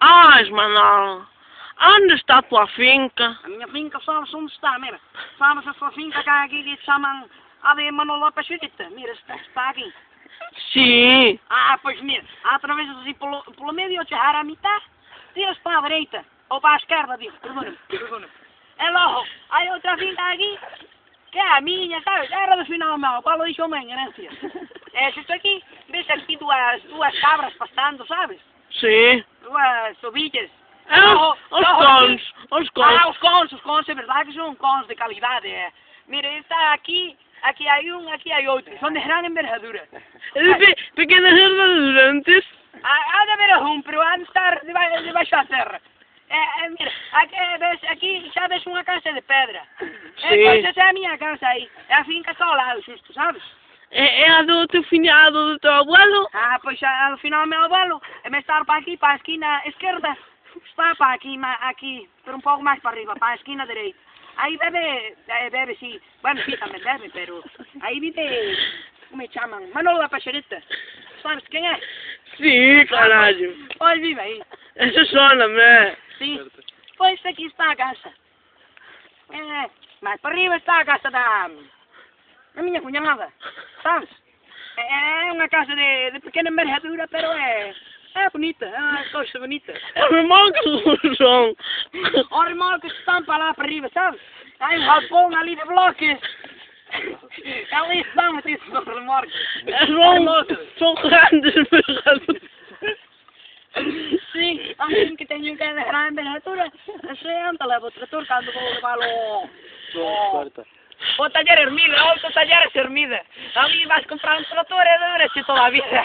Ai, Manal, onde está a tua finca? A minha finca sabes onde está, mira. Sabes essa finca que aqui que chamam a de Manolo Pachurita. Mira, está aqui. Sim. Ah, pois mira, atravessas assim pelo meio, te a mitad, tiras para a direita, ou para a esquerda, digo, perdona-me. É logo, há outra finca aqui, que é a minha, sabes? Era do final meu, Paulo deixou uma herência. É isto aqui, vês aqui duas cabras pastando, sabes? Sim. Duas ovelhas. É os cons. Ah, os cons, é verdade que são cons de qualidade. É. Mira, está aqui há um, aqui há outro. São de grande envergadura. Pequenas herdadurantes. Há de haver um, pero há de estar debaixo da terra. Mira, aqui já deixo uma casa de pedra. Sim. Essa é a minha casa aí. É a finca só ao lado, justo, sabes? É a do teu finhado, do teu abuelo? Ah, pois ao final meu abuelo, é estar para aqui, para a esquina esquerda. Está para aqui, por um pouco mais para arriba, para a esquina direita. Aí bebe sí. Bueno, sí, también bebe, pero ahí vive, ¿cómo me llaman? Manolo la Pachorita. ¿Sabes quién es? Sim, caralho. Pois vive aí. Essa sona-me. Sim. Pois aqui está a casa. Mais para arriba está a casa da minha cunhada. Sabes? É uma casa de pequena envergadura, pero é bonita, é uma coisa bonita. É remolques, João. Os remolques estão para lá para arriba, sabes? Há um galpão ali de bloques. Ali estão esses remolques. São grandes envergaduras. Sim, assim que tenho que de grande envergadura, senta, leva o trator quando vou levá-lo o taller Hermida, outro taller Hermida. Ali vais comprar um trator e dura-te toda a vida.